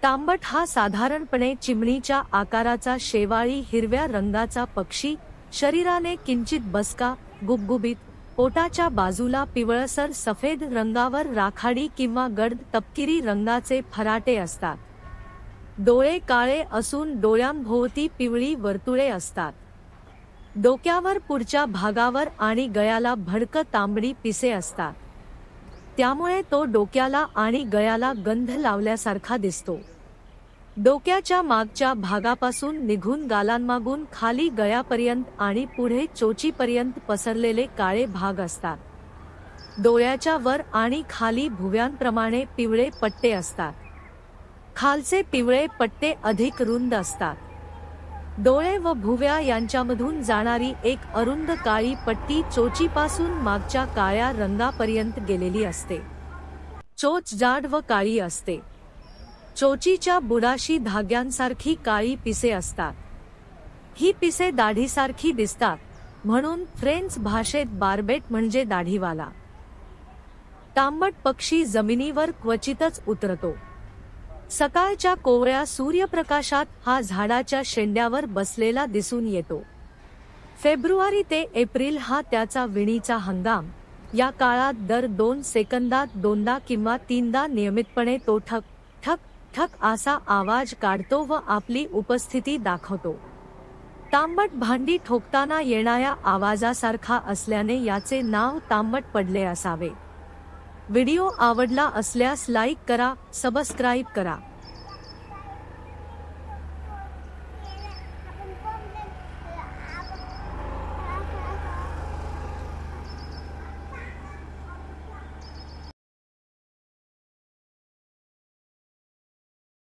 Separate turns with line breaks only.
तांबट हा साधारणपणे चिमणीच्या आकाराचा शेवाळी हिरव्या रंगाचा पक्षी, शरीराने किंचित बसका, गुबगुबीत, पोटाच्या बाजूला पिवळसर सफेद रंगावर राखाडी किंवा गडद तपकिरी रंगाचे फराटे असतात. डोळे काळे असून डोळ्यांभोवती पिवळी वर्तुळे असतात. डोक्यावर पुढच्या भागावर आणि गळ्याला भडक तांबडी पिसे असतात. त्यामुळे तो डोक्याला आणि गळ्याला गंध लावल्यासारखा दिसतो. डोक्याच्या मागच्या भागापासून निघून गालांमागून खाली गळ्यापर्यंत आणि पुढे चोचीपर्यंत पसरलेले काळे भाग असतात. डोळ्याच्या वर आणि खाली भुव्यांप्रमाणे पिवळे पट्टे असतात. खालचे पिवळे पट्टे अधिक रुंद असतात. डोळे व भुव्या यांच्यामधून जाणारी एक अरुंद काळी पट्टी चोचीपासून मागच्या काळ्या रंगापर्यंत गेलेली असते. चोच जाड व काळी असते. चोचीच्या बुडाशी धाग्यांसारखी काळी पिसे असतात. ही पिसे दाढीसारखी दिसतात, म्हणून फ्रेंच भाषेत बार्बेट म्हणजे दाढीवाला. तांबट पक्षी जमिनीवर क्वचितच उतरतो. सकाळच्या कोवळ्या सूर्यप्रकाशात हा झाडाच्या शेंड्यावर बसलेला दिसून येतो. फेब्रुवारी ते एप्रिल हा त्याचा विणीचा हंगाम. या काळात दर 2 सेकंदात 2दा किंवा 3दा नियमितपणे तो ठक ठक ठक असा आवाज काढतो व आपली उपस्थिती दाखवतो. तांबट भांडी ठोकताना येणाऱ्या आवाजासारखा असल्याने याचे नाव तांबट पडले असावे. व्हिडिओ आवडला असल्यास लाईक करा, सबस्क्राईब करा.